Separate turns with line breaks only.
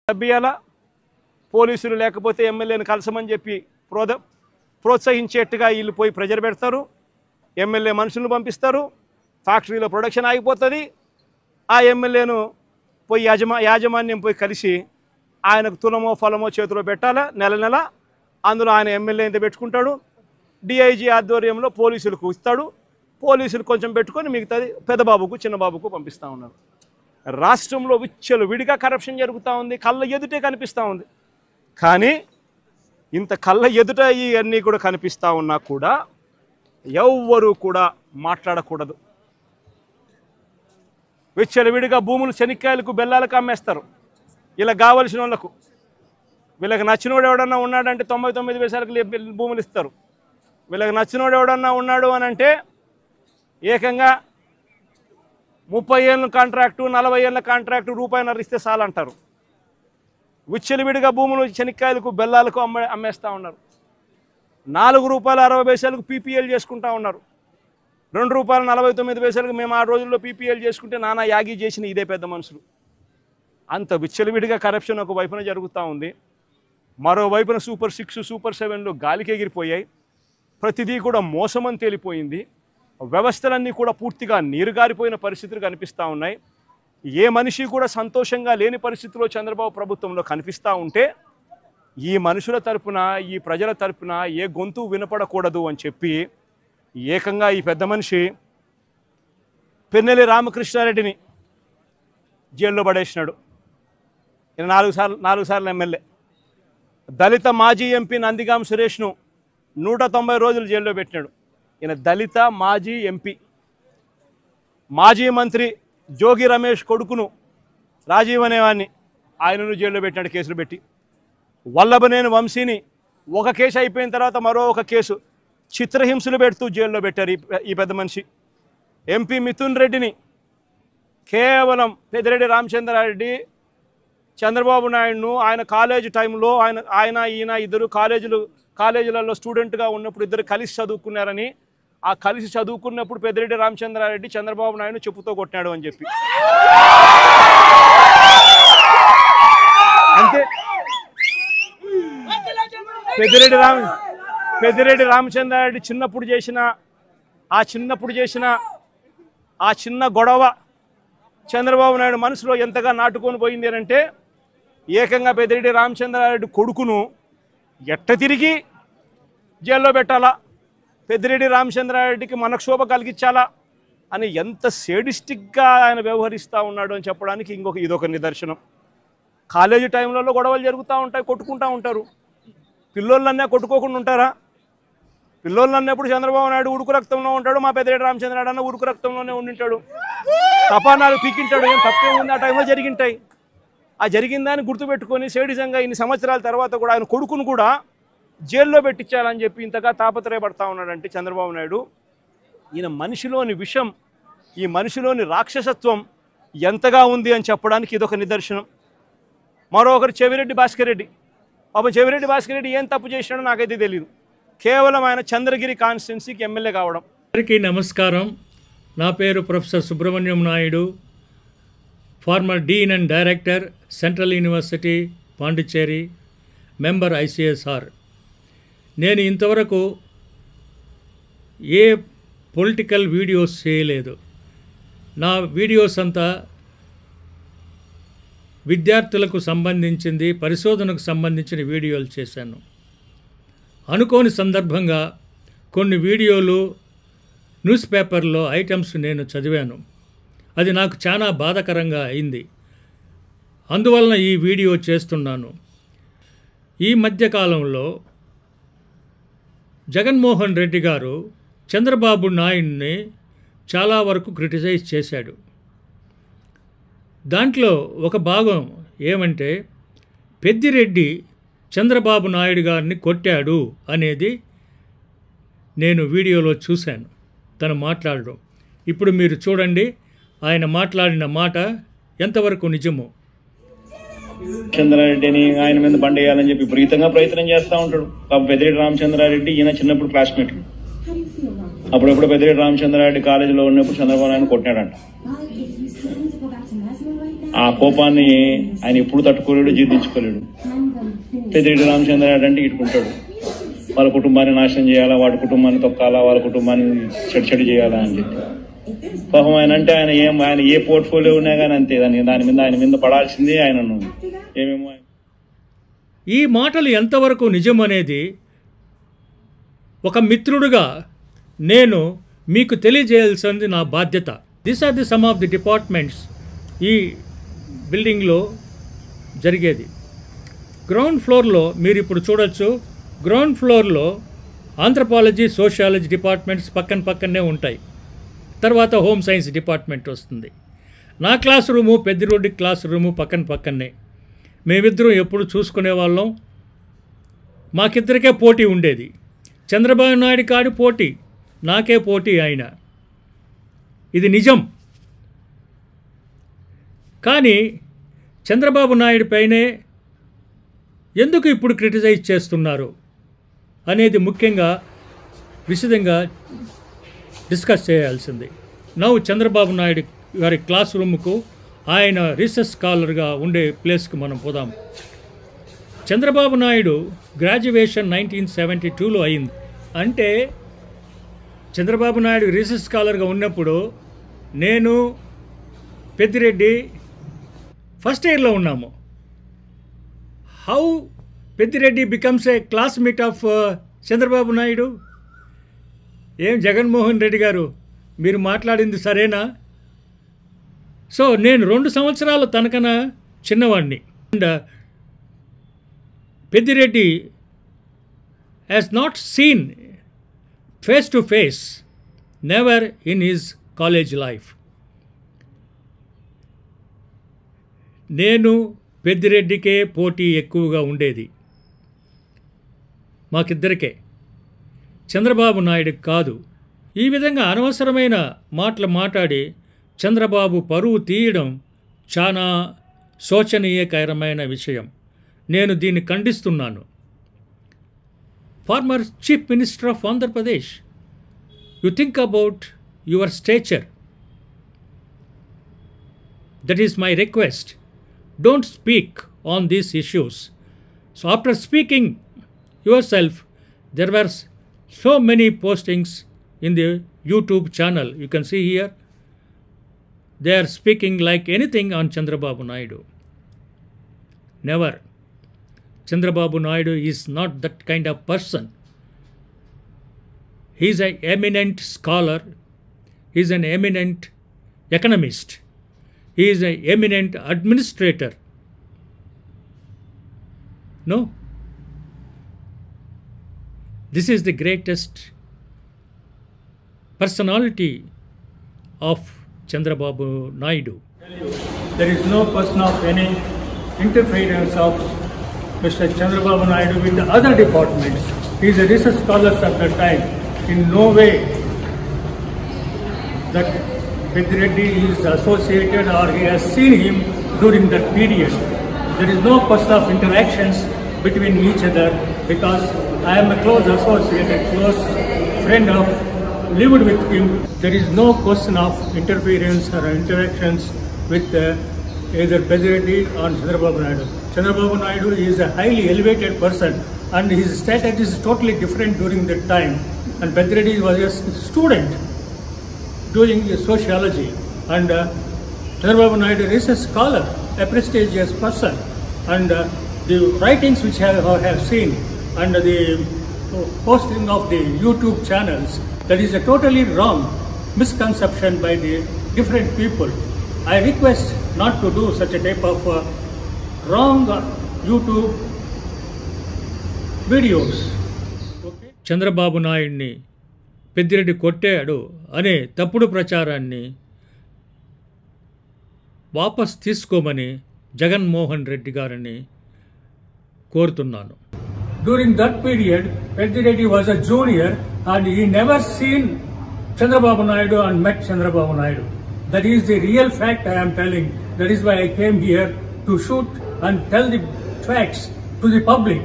సభ్యాల పోలీసులు లేకపోతే ఎమ్మెల్యేని కలసమని చెప్పి ప్రోత్సహించేట్టుగా వీళ్ళు పోయి ప్రెజర్ పెడతారు. ఎమ్మెల్యే మనుషులను పంపిస్తారు. ఫ్యాక్టరీలో ప్రొడక్షన్ ఆగిపోతుంది. ఆ ఎమ్మెల్యేను పోయి యాజమాన్యం పోయి కలిసి ఆయనకు తులమో ఫలమో చేతిలో పెట్టాలా నెల నెల. అందులో ఆయన ఎమ్మెల్యే ఎంత పెట్టుకుంటాడు. డిఐజీ ఆధ్వర్యంలో పోలీసులకు ఇస్తాడు. పోలీసులు కొంచెం పెట్టుకొని మిగతాది పెద్దబాబుకు చిన్నబాబుకు పంపిస్తూ ఉన్నారు. రాష్ట్రంలో విచ్చలు విడిగా కరప్షన్ జరుగుతూ ఉంది. కళ్ళ ఎదుటే కనిపిస్తూ ఉంది. కానీ ఇంత కళ్ళ ఎదుట ఇవన్నీ కూడా కనిపిస్తూ ఉన్నా కూడా ఎవ్వరూ కూడా మాట్లాడకూడదు. విచ్చలు విడిగా భూములు శనిక్కాయలకు బెల్లాలకు అమ్మేస్తారు. ఇలా కావలసిన వాళ్ళకు. వీళ్ళకి నచ్చినోడు ఎవడన్నా ఉన్నాడంటే 99 పైసలకు భూములు ఇస్తారు. వీళ్ళకి నచ్చినోడు ఎవడన్నా ఉన్నాడు అని అంటే ఏకంగా 30 ఏళ్ళ కాంట్రాక్టు 40 ఏళ్ళ కాంట్రాక్టు రూపాయిన్నర ఇస్తే చాలంటారు. విచ్చలవిడిగా భూములు శనిక్కాయలకు బెల్లాలకు అమ్మేస్తూ ఉన్నారు. 4 రూపాయల 60 పైసలకు పీపీఎల్ చేసుకుంటా ఉన్నారు. 2 రూపాయల 49 పైసలకు మేము ఆ రోజుల్లో పీపీఎల్ చేసుకుంటే నానా యాగి చేసిన ఇదే పెద్ద మనుషులు. అంత విచ్చలవిడిగా కరప్షన్ ఒక వైపున జరుగుతూ ఉంది. మరోవైపున సూపర్ 6 సూపర్ 7లు గాలికి ఎగిరిపోయాయి. ప్రతిదీ కూడా మోసమని తేలిపోయింది. వ్యవస్థలన్నీ కూడా పూర్తిగా నీరుగారిపోయిన పరిస్థితులు కనిపిస్తూ ఉన్నాయి. ఏ మనిషి కూడా సంతోషంగా లేని పరిస్థితుల్లో చంద్రబాబు ప్రభుత్వంలో కనిపిస్తూ ఉంటే ఈ మనుషుల తరపున ఈ ప్రజల తరపున ఏ గొంతు వినపడకూడదు అని చెప్పి ఏకంగా ఈ పెద్ద మనిషి పిన్నెల్లి రామకృష్ణారెడ్డిని జైల్లో పడేసినాడు. ఈయన 4 సార్లు ఎమ్మెల్యే. దళిత మాజీ ఎంపీ నందిగాం సురేష్ను 190 రోజులు జైల్లో పెట్టినాడు. ఈయన దళిత మాజీ ఎంపీ. మాజీ మంత్రి జోగి రమేష్ కొడుకును రాజీవ్ అనేవాడిని ఆయనను జైల్లో పెట్టినాడు కేసులు పెట్టి. వల్లభనేని వంశీని ఒక కేసు అయిపోయిన తర్వాత మరో ఒక కేసు చిత్రహింసలు పెడుతూ జైల్లో పెట్టారు ఈ పెద్ద మనిషి. ఎంపీ మిథున్ రెడ్డిని కేవలం పెద్దిరెడ్డి రామచంద్రారెడ్డి చంద్రబాబు నాయుడును ఆయన కాలేజీ టైంలో ఈయన ఇద్దరు కాలేజీలలో స్టూడెంట్గా ఉన్నప్పుడు ఇద్దరు కలిసి చదువుకున్నారని, ఆ కలిసి చదువుకున్నప్పుడు పెద్దిరెడ్డి రామచంద్రారెడ్డి చంద్రబాబు నాయుడు చెప్పుతో కొట్టినాడు అని చెప్పి. అంతే. పెద్దిరెడ్డి రామచంద్రారెడ్డి చిన్నప్పుడు చేసిన ఆ చిన్న గొడవ చంద్రబాబు నాయుడు మనసులో ఎంతగా నాటుకొని పోయింది అంటే ఏకంగా పెద్దిరెడ్డి రామచంద్రారెడ్డి కొడుకును ఎట్ట తిరిగి జైల్లో పెట్టాలా, పెద్దిరెడ్డి రామచంద్రారెడ్డికి మనక్షోభ కలిగించాలా అని ఎంత సేడిస్టిక్గా ఆయన వ్యవహరిస్తూ ఉన్నాడు అని చెప్పడానికి ఇదొక నిదర్శనం. కాలేజీ టైంలలో గొడవలు జరుగుతూ ఉంటాయి, కొట్టుకుంటూ ఉంటారు. పిల్లోళ్ళన్నా కొట్టుకోకుండా ఉంటారా? పిల్లోళ్ళన్నప్పుడు చంద్రబాబు నాయుడు ఉడుకు రక్తంలో ఉంటాడు, మా పెద్దిరెడ్డి రామచంద్రారెడ్డి అన్న ఉడుకు రక్తంలోనే ఉండింటాడు. తపానాలు పీకింటాడు. ఏం తప్పే ఉంది? ఆ టైంలో జరిగింటాయి. ఆ జరిగిందాన్ని గుర్తుపెట్టుకొని సేడిజంగా ఇన్ని సంవత్సరాల తర్వాత కూడా ఆయన కొడుకును కూడా జైల్లో పెట్టించాలని చెప్పి ఇంతగా తాపత్రయపడతా ఉన్నాడంటే చంద్రబాబు నాయుడు. ఈయన మనిషిలోని విషం, ఈ మనిషిలోని రాక్షసత్వం ఎంతగా ఉంది అని చెప్పడానికి ఇదొక నిదర్శనం. మరొకరు చెవిరెడ్డి భాస్కర్ రెడ్డి. చెవిరెడ్డి భాస్కర్ రెడ్డి ఏం తప్పు చేసినాడో నాకైతే తెలియదు. కేవలం ఆయన చంద్రగిరి కాన్స్టిట్యున్సీకి ఎమ్మెల్యే కావడం.
అందరికీ నమస్కారం. నా పేరు professor Subrahmanyam Naidu, farmer Deen and director, central university Pondicherry, member ICSR. నేను ఇంతవరకు ఏ పొలిటికల్ వీడియోస్ చేయలేదు. నా వీడియోస్ అంతా విద్యార్థులకు సంబంధించింది, పరిశోధనకు సంబంధించిన వీడియోలు చేశాను. అనుకోని సందర్భంగా కొన్ని వీడియోలు న్యూస్ పేపర్లో ఐటమ్స్ నేను చదివాను. అది నాకు చాలా బాధాకరంగా అయింది. అందువలన ఈ వీడియో చేస్తున్నాను. ఈ మధ్యకాలంలో జగన్మోహన్ రెడ్డి గారు చంద్రబాబు నాయుడిని చాలా వరకు క్రిటిసైజ్ చేశాడు. దాంట్లో ఒక భాగం ఏమంటే పెద్దిరెడ్డి చంద్రబాబు నాయుడు గారిని కొట్టాడు అనేది నేను వీడియోలో చూశాను, తను మాట్లాడడం. ఇప్పుడు మీరు చూడండి ఆయన మాట్లాడిన మాట ఎంతవరకు నిజమో.
చంద్రారెడ్డిని ఆయన మీద బండేయాలని చెప్పి విపరీతంగా ప్రయత్నం చేస్తూ ఉంటాడు. పెద్దిరెడ్డి రామచంద్రారెడ్డి ఈయన చిన్నప్పుడు క్లాస్మేట్లు. అప్పుడప్పుడు పెద్దిరెడ్డి రామచంద్రారెడ్డి కాలేజీలో ఉన్నప్పుడు చంద్రబాబు నాయుడు కొట్టాడంట. ఆ కోపాన్ని ఆయన ఎప్పుడు తట్టుకోలేడు, జీర్ణించుకోలేడు. పెద్దిరెడ్డి రామచంద్రారెడ్డి అంటే ఇటుకుంటాడు, వాళ్ళ కుటుంబాన్ని నాశనం చేయాలా, వాడి కుటుంబాన్ని తొక్కాలా, వాళ్ళ కుటుంబాన్ని చెడు చేయాలా అని చెప్పి. పాపం ఆయన అంటే ఆయన ఏ పోర్ట్ఫోలియో ఉన్నా కానీ అంతే, ఆయన మీద పడాల్సిందే ఆయనను ఏమేమో.
ఈ మాటలు ఎంతవరకు నిజం అనేది ఒక మిత్రుడుగా నేను మీకు తెలియజేయాల్సింది నా బాధ్యత. This are the some of the departments ఈ బిల్డింగ్లో జరిగేది. గ్రౌండ్ ఫ్లోర్లో మీరు ఇప్పుడు చూడొచ్చు, గ్రౌండ్ ఫ్లోర్లో ఆంథ్రపాలజీ, సోషియాలజీ డిపార్ట్మెంట్స్ పక్కనే ఉంటాయి. తర్వాత హోమ్ సైన్స్ డిపార్ట్మెంట్ వస్తుంది. నా class room, Peddireddy class room పక్కనే. మేమిద్దరం ఎప్పుడు చూసుకునేవాళ్ళం. మాకిద్దరికే పోటీ ఉండేది. చంద్రబాబు నాయుడు కాడి పోటీ, నాకే పోటీ ఆయన. ఇది నిజం. కానీ చంద్రబాబు నాయుడు పైనే ఎందుకు ఇప్పుడు క్రిటిసైజ్ చేస్తున్నారు అనేది ముఖ్యంగా విశదంగా డిస్కస్ చేయాల్సింది. నవ్వు చంద్రబాబు నాయుడు గారి క్లాస్ రూమ్కు, ఆయన రీసెర్చ్ స్కాలర్గా ఉండే ప్లేస్కి మనం పోదాం. చంద్రబాబు నాయుడు గ్రాడ్యుయేషన్ 1972లో అయింది. అంటే చంద్రబాబు నాయుడు రీసెర్చ్ స్కాలర్గా ఉన్నప్పుడు నేను పెద్దిరెడ్డి ఫస్ట్ ఇయర్లో ఉన్నాము. How Peddireddy becomes a classmate of Chandrababu Naidu? ఏం జగన్మోహన్ రెడ్డి గారు, మీరు మాట్లాడింది సరేనా? సో నేను 2 సంవత్సరాలు తనకన్నా చిన్నవాడిని. And Peddireddy has not seen face to face, never in his college life. నేను పెద్దిరెడ్డికే పోటీ ఎక్కువగా ఉండేది, మాకిద్దరికే, చంద్రబాబు నాయుడుకి కాదు. ఈ విధంగా అనవసరమైన మాటలు మాట్లాడి చంద్రబాబు పరువు తీయడం చాలా శోచనీయకరమైన విషయం. నేను దీన్ని ఖండిస్తున్నాను. Former chief minister of Andhra Pradesh, you think about your stature. That is my request. Don't speak on these issues. So after speaking yourself, there were so many postings in the YouTube channel. You can see here, they are speaking like anything on Chandrababu Naidu. Never. Chandrababu Naidu is not that kind of person. He is an eminent scholar. He is an eminent economist. He is an eminent administrator. No. This is the greatest personality of Chandrababu Naidu.
There is no question of any interference of Mr. Chandrababu Naidu with the other departments. He is a research scholar at that time. In no way that Pediredi is associated or he has seen him during that period. There is no question of interactions between each other because I am a close associate, a close friend of, lived with him. There is no question of interference or interactions with either Pediredi or Chandrababu Naidu. Chandrababu Naidu is a highly elevated person and his status is totally different during that time. And Pediredi was a student doing sociology, and Chandrababu Naidu is a scholar, a prestigious person, and the writings which I have seen and the posting of the YouTube channels, that is a totally wrong misconception by the different people. I request not to do such a type of wrong YouTube videos. Okay?
Chandrababu నాయుడిని పెద్దిరెడ్డి కొట్టాడు అనే తప్పుడు ప్రచారాన్ని వాపస్ తీసుకోమని జగన్మోహన్ రెడ్డి గారిని కోరుతున్నాను.
During that period, Pediredi was a junior and he never seen Chandrababu Naidu and met Chandrababu Naidu. That is the real fact I am telling. That is why I came here to shoot and tell the facts to the public.